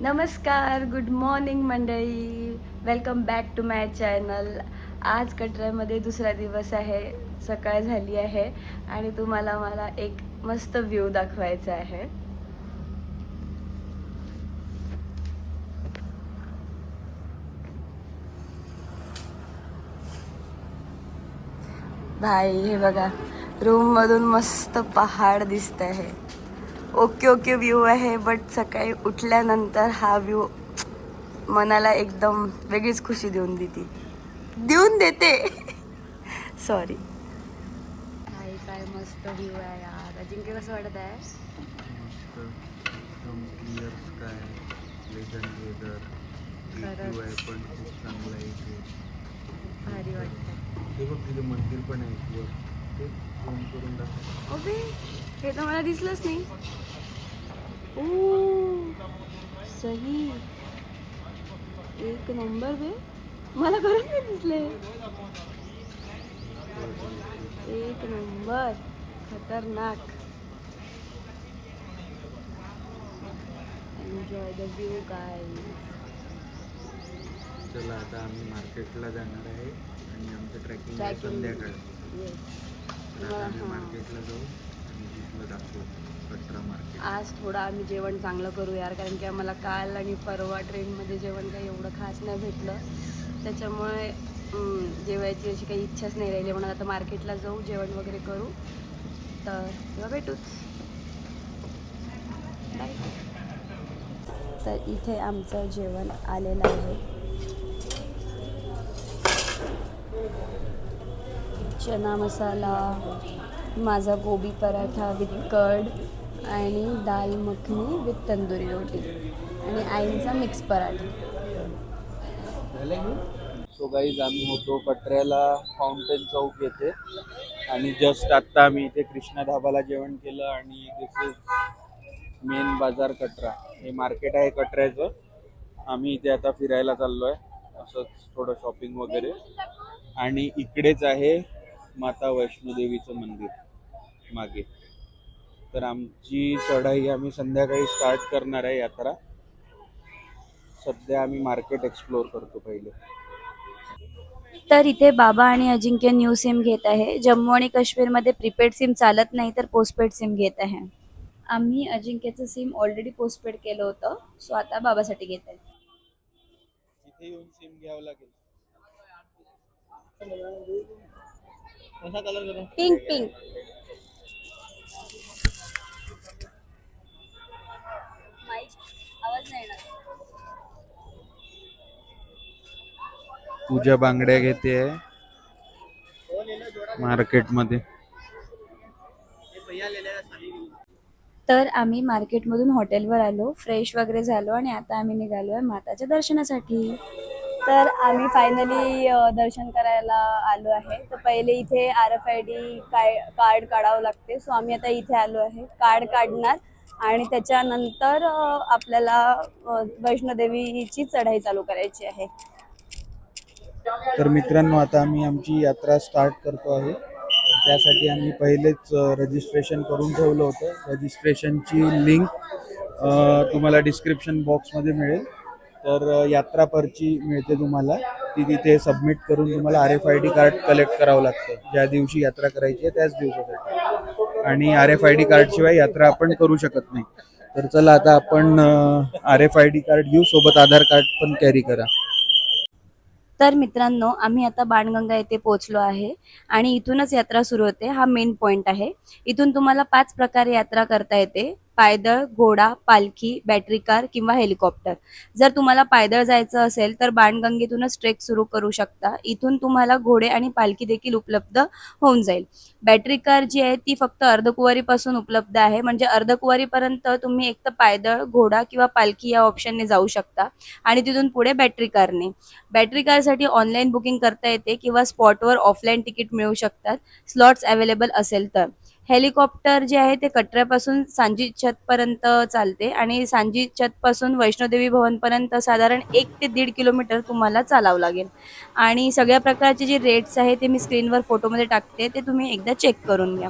नमस्कार, good morning मंडळी. Welcome back to my channel. आज कटऱ्यामध्ये दुसरा दिवस आहे, सकाळ झाली आहे आणि तुम्हाला मला एक मस्त व्ह्यू दाखवायचा आहे. भाई हे बघा, रूममधून मस्त पहाड दिसत आहे. ओके ओके व्ह्यू आहे, बट सकाळी उठल्यानंतर हा व्ह्यू मनाला एकदम वेगळीच खुशी देते. सॉरी. काय मस्त व्ह्यू आहे यार. अजिंक्य कसं वाटत आहे? मस्त एकदम क्लिअर स्काय, प्लेझंट वेदर, खरंच. आहे पण खूप चांगलं आहे इथे. भारी वाटतं. ते बघ तिथे मंदिर पण आहे वर, ते फोन करून दाखव. ओबे, हे तर मला दिसलंच नाही. ओ सही, एक नंबर बे. मला खरंच नाही दिसले. एक नंबर, खतरनाक. Enjoy the view guys. चला आता आम्ही मार्केटला जाणार आहे आणि आमचं ट्रॅकिंग आहे संध्याकाळ. तर आता आम्ही मार्केटला जाऊ आणि तिथलं दाखवू कटरा मार्केट. आज थोडं आम्ही जेवण चांगलं करू यार, कारण की आम्हाला काल आणि परवा ट्रेनमध्ये जेवण काही एवढं खास नाही भेटलं. त्याच्यामुळे जेवायची अशी काही इच्छाच नाही राहिली. म्हणून आता मार्केटला जाऊ, जेवण वगैरे करू. तर तेव्हा भेटूच. बाय. तर इथे आमचं जेवण आलेलं आहे. चना मसाला, माझा गोबी पराठा विथ कर्ड आणि दाल मखनी विथ तंदुरी रोटी आणि आईंचा मिक्स पराठा. सो गाईज आम्ही होतो कटऱ्याला फाउंटेन चौक येथे आणि जस्ट आत्ता आम्ही इथे कृष्णा धाबाला जेवण केलं आणि दिस इज मेन बाजार कटरा. हे मार्केट आहे कटऱ्याचं. आम्ही इथे आता फिरायला चाललो आहे, असंच थोडं शॉपिंग वगैरे. आणि इकडेच आहे माता वैष्णोदेवीचं मंदिर मागे. तर आमची चढाई आम्ही संध्याकाळी स्टार्ट करणार आहे यात्रा. सध्या आम्ही मार्केट एक्सप्लोअर करतो पहिले. तर इथे बाबा आणि अजिंक्य न्यू सिम घेत आहे. जम्मू आणि काश्मीरमध्ये प्रीपेड सिम चालत नाही, तर पोस्टपेड सिम घेत आहे. आम्ही अजिंक्यचं सिम ऑलरेडी पोस्टपेड केलं होतं, सो आता बाबासाठी घेत आहे. इथे येऊन सिम घ्यावं लागेल. Pink pink. आवाज नाही येणार. पूजा बांगड्या घेते मार्केटमध्ये. तर आम्ही मार्केटमधून हॉटेलवर आलो, फ्रेश वगैरे झालो आणि आता आम्ही निघालो आहे माताच्या दर्शनासाठी. तर आम्ही फायनली दर्शन करायला आलो आहे. तर पहिले इथे RFID कार्ड काढावं लागते. सो आम्ही आता इथे आलो आहे, कार्ड काढणार आणि त्याच्यानंतर आपल्याला वैष्णोदेवीची चढाई चालू करायची आहे. तर मित्रांनो, आता आम्ही आमची यात्रा स्टार्ट करतो आहे. त्यासाठी आम्ही पहिलेच रजिस्ट्रेशन करून ठेवलं होतं. रजिस्ट्रेशनची लिंक तुम्हाला डिस्क्रिप्शन बॉक्समध्ये मिळेल. तर यात्रा पर्ची मिळते तुम्हाला, ती तिथे सबमिट करून तुम्हाला RFID कार्ड कलेक्ट करावं लागतं. ज्या दिवशी यात्रा करायची आहे त्याच दिवसासाठी. आणि RFID कार्डशिवाय यात्रा आपण करू शकत नाही. तर चला आता आपण RFID कार्ड घेऊ, सोबत आधार कार्ड पण कॅरी करा. तर मित्रांनो, आम्ही आता बाणगंगा येथे पोहोचलो आहे आणि इथूनच यात्रा सुरू होते. हा मेन पॉइंट आहे. इथून तुम्हाला 5 प्रकारे यात्रा करता येते: पायदळ, घोडा, पालखी, बॅटरी कार किंवा हेलिकॉप्टर. जर तुम्हाला पायदळ जायचं असेल तर बाणगंगेतूनच ट्रेक सुरू करू शकता. इथून तुम्हाला घोडे आणि पालखी देखील उपलब्ध होऊन जाईल. बॅटरी कार जी आहे ती फक्त अर्धकुवारीपासून उपलब्ध आहे, म्हणजे अर्धकुवारीपर्यंत तुम्ही एक तर पायदळ, घोडा किंवा पालखी या ऑप्शनने जाऊ शकता आणि तिथून पुढे बॅटरी कारने. बॅटरी कारसाठी ऑनलाईन बुकिंग करता येते किंवा स्पॉटवर ऑफलाईन तिकीट मिळू शकतात, स्लॉट्स अवेलेबल असेल तर. हेलिकॉप्टर जे आहे ते कटऱ्यापासून सांजी छतपर्यंत चालते आणि सांजी छतपासून वैष्णोदेवी भवनपर्यंत साधारण 1 ते 1.5 किलोमीटर तुम्हाला चालावं लागेल. आणि सगळ्या प्रकारचे जे रेट्स आहे ते मी स्क्रीनवर फोटोमध्ये टाकते, ते तुम्ही एकदा चेक करून घ्या.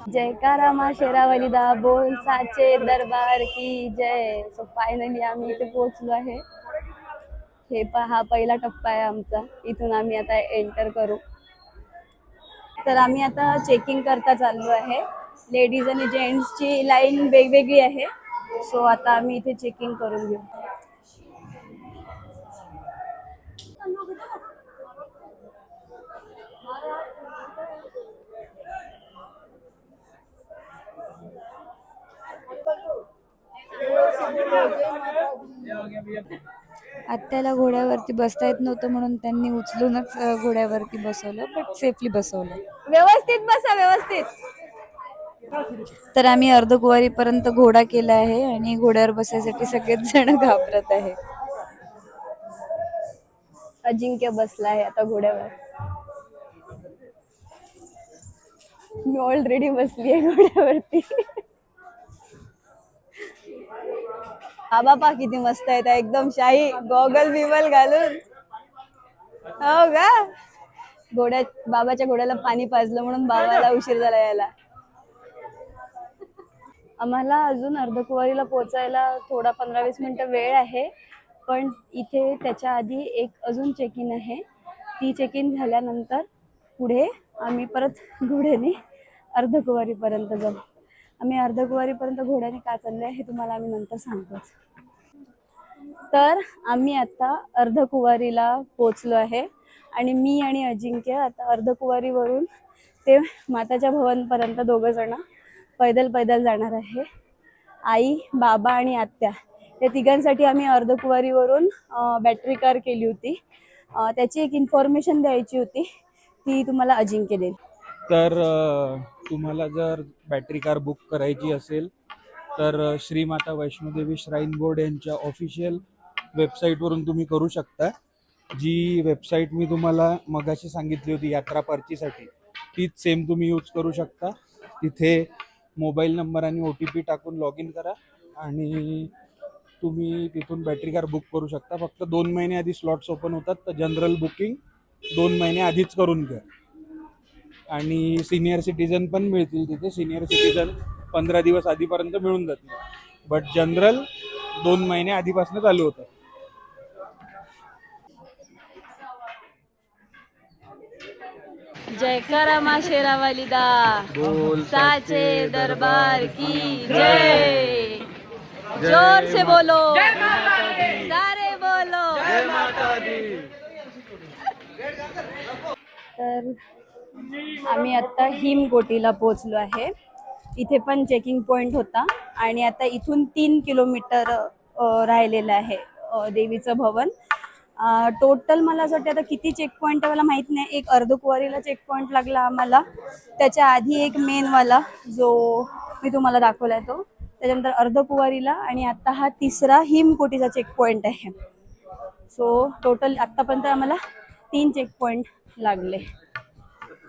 जयकारा मा शेरावाली दा बोल साचे दरबार की जय. सो फायनली आम्ही इथे पोहोचलो आहे. हा पहिला टप्पा आहे आमचा. इथून आम्ही आता एंटर करू. तर आम्ही आता चेकिंग करता चाललो आहे. लेडीज आणि जेंट्सची लाईन वेगवेगळी आहे. सो आता आम्ही इथे चेकिंग करून घेऊ. आत्याला घोड्यावरती बसता येत नव्हतं म्हणून त्यांनी उचलूनच घोड्यावरती बसवलं, बट सेफली बसवलं. व्यवस्थित बसा, व्यवस्थित. तर आम्ही अर्धकुवारीपर्यंत घोडा केला आहे आणि घोड्यावर बसायसाठी सगळेच जण घाबरत आहे. अजिंक्य बसला आहे आता घोड्यावर. मी ऑलरेडी बसली आहे घोड्यावरती. बाबा किती मस्त आहेत, एकदम शाही गॉगल बिगल घालून. हो का? बाबाच्या घोड्याला पाणी पाजलं म्हणून बाबाला उशीर झाला यायला. आम्हाला अजून अर्धकुवारीला पोहोचायला थोडा 15-20 मिनिटं वेळ आहे. पण इथे त्याच्या आधी एक अजून चेक इन आहे. ती चेक इन झाल्यानंतर पुढे आम्ही परत घोड्याने अर्धकुवारीपर्यंत जाऊ. आम्ही अर्धकुवारीपर्यंत घोड्याने का चाललोय हे तुम्हाला आम्ही नंतर सांगतोच. तर आम्ही आता अर्धकुवारीला पोचलो आहे आणि मी आणि अजिंक्य आता अर्धकुवारीवरून ते माताच्या भवनपर्यंत दोघं जण पैदल जाणार आहे. आई, बाबा आणि आत्या या तिघांसाठी आम्ही अर्धकुवारीवरून बॅटरी कार केली होती. त्याची एक इन्फॉर्मेशन द्यायची होती, ती तुम्हाला अजिंक्य देईल. तर तुम्हाला जर बॅटरी कार बुक करायची असेल तर श्रीमाता वैष्णोदेवी श्राईन बोर्ड यांच्या ऑफिशियल वेबसाईटवरून तुम्ही करू शकता. जी वेबसाईट मी तुम्हाला मगाशी सांगितली होती यात्रा पर्चीसाठी, तीच सेम तुम्ही यूज करू शकता. तिथे मोबाईल नंबर आणि OTP टाकून लॉग इन करा आणि तुम्ही तिथून बॅटरी कार बुक करू शकता. फक्त 2 महिने आधी स्लॉट्स ओपन होतात, तर जनरल बुकिंग 2 महिने आधीच करून घ्या. आणि सिनियर सिटीजन पण मिळतील तिथे. सिनियर सिटीजन 15 दिवस आधीपर्यंत मिळून जातील, बट जनरल 2 महिने आधीपासून चालू होतं. जयकारा मा शेरावाली दा बोल साचे दरबार की जय. जोर से बोलो, सारे बोलो जय माता दी. तर आम्ही आता हिमकोटीला पोहोचलो आहे. इथे पण चेकिंग पॉइंट होता आणि आता इथून 3 किलोमीटर राहिलेलं आहे देवीचं भवन. टोटल मला असं वाटतं आता किती चेक पॉईंट मला माहित नाही. एक अर्धकुवारीला चेक पॉईंट लागला आम्हाला, त्याच्या आधी एक मेनवाला जो मी तुम्हाला दाखवलाय तो, त्याच्यानंतर अर्धकुवारीला आणि आता हा तिसरा हिमकोटीचा चेक पॉईंट आहे. सो टोटल आतापर्यंत आम्हाला 3 चेक पॉईंट लागले.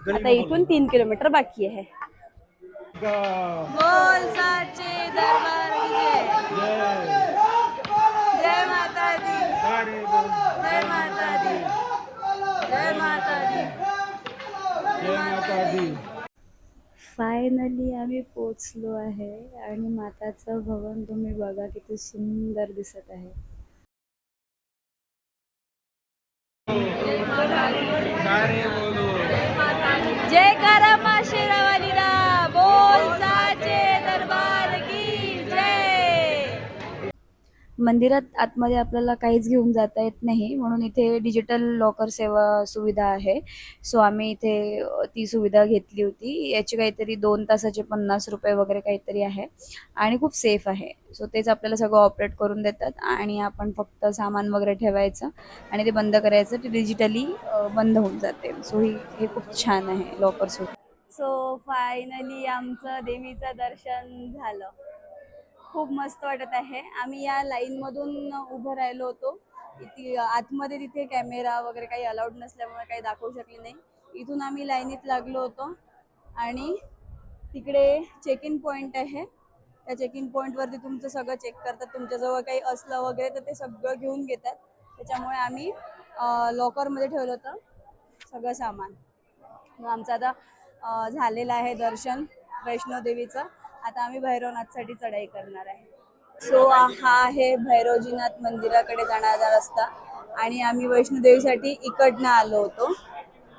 आता इथून 3 किलोमीटर बाकी आहे. बोल साचे दरबार की जय. जय माता दी, जय माता दी, जय माता दी, जय माता दी. फायनली आम्ही पोचलो आहे आणि माताचं भवन तुम्ही बघा किती सुंदर दिसत आहे. जय करा मा शेरावाली दा बोल साचे दरबार की जय. मंदिरात आतमध्ये आपल्याला काहीच घेऊन जाता येत नाही म्हणून इथे डिजिटल लॉकर सेवा सुविधा आहे. सो आम्ही इथे ती सुविधा घेतली होती. याची काहीतरी 2 तासाचे 50 रुपये वगैरे काहीतरी आहे आणि खूप सेफ आहे. सो तेच आपल्याला सगळं ऑपरेट करून देतात आणि आपण फक्त सामान वगैरे ठेवायचं आणि ते बंद करायचं, ते डिजिटली बंद होऊन जाते. सो हे खूप छान आहे लॉकर सुविधा. सो फायनली आमचं देवीचं दर्शन झालं. खूप मस्त वाटत आहे. आम्ही या लाईनमधून उभं राहिलो होतो. आतमध्ये तिथे कॅमेरा वगैरे काही अलाउड नसल्यामुळे काही दाखवू शकले नाही. इथून आम्ही लाईनीत लागलो होतो आणि तिकडे चेक इन पॉईंट आहे. त्या चेक इन पॉईंटवरती तुमचं सगळं चेक करतात. तुमच्याजवळ काही असलं वगैरे तर ते सगळं घेऊन घेतात. त्याच्यामुळे आम्ही लॉकरमध्ये ठेवलं होतं सगळं सामान. मग आमचं आता झालेलं आहे दर्शन. वैष्णो देवीचा. आता आम्ही भैरवनाथसाठी चढाई करणार आहे. सो हा आहे भैरवजीनाथ मंदिराकडे जाणारा रस्ता आणि आम्ही वैष्णो देवीसाठी इकडनं आलो होतो.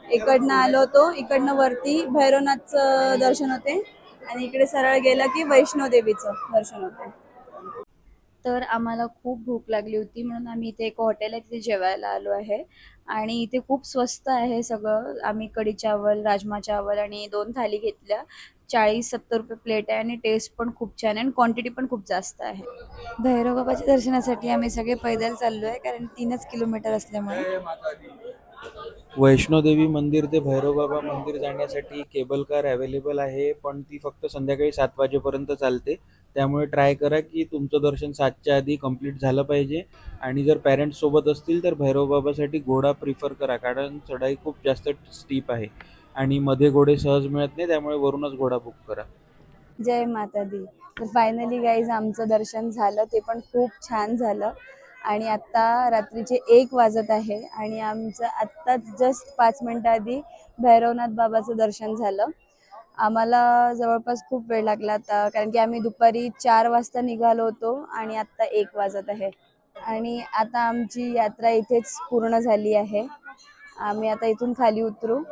इकडनं वरती भैरवनाथचं दर्शन होते आणि इकडे सरळ गेलं की वैष्णो देवीचं दर्शन होते. तर आम्हाला खूप भूक लागली होती म्हणून आम्ही इथे एक हॉटेल आहे तिथे जेवायला आलो आहे आणि इथे खूप स्वस्त आहे सगळं. आम्ही कढी चावल, राजमा चावल आणि 2 थाली घेतल्या. 40-70 रुपये प्लेट आहे आणि टेस्ट पण खूप छान आहे आणि क्वांटिटी पण खूप जास्त आहे. भैरव बाबाच्या दर्शनासाठी आम्ही सगळे पैदल चाललो आहे कारण 3च किलोमीटर असल्यामुळे. वैष्णोदेवी मंदिर ते भैरवबाबा मंदिर जाण्यासाठी केबल कार अवेलेबल आहे, पण ती फक्त संध्याकाळी 7 वाजेपर्यंत चालते. त्यामुळे ट्राय करा की तुमचं दर्शन 7च्या आधी कंप्लीट झालं पाहिजे. आणि जर पॅरेंट्स सोबत असतील तर भैरवबाबासाठी घोडा प्रिफर करा, कारण चढाई खूप जास्त स्टीप आहे आणि मध्ये घोडे सहज मिळत नाही, त्यामुळे वरूनच घोडा बुक करा. जय माता दी. तर फायनली गाईज आमचं दर्शन झालं, ते पण खूप छान झालं आणि आत्ता रात्रीचे 1 वाजत आहे आणि आमचं आत्ताच जस्ट 5 मिनिटं आधी भैरवनाथ बाबाचं दर्शन झालं. आम्हाला जवळपास खूप वेळ लागला आता कारण की आम्ही दुपारी 4 वाजता निघालो होतो आणि आत्ता 1 वाजत आहे आणि आता आमची यात्रा इथेच पूर्ण झाली आहे. आम्ही आता इथून खाली उतरू.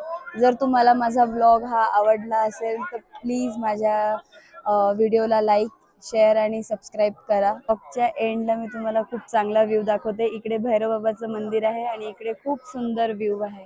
जर तुम्हाला माझा ब्लॉग हा आवडला असेल तर प्लीज माझ्या व्हिडिओला लाईक, शेअर आणि सबस्क्राईब करा. ब्लॉगच्या एंडला मी तुम्हाला खूप चांगला व्ह्यू दाखवते. इकडे भैरवबाबाचं मंदिर आहे आणि इकडे खूप सुंदर व्ह्यू आहे.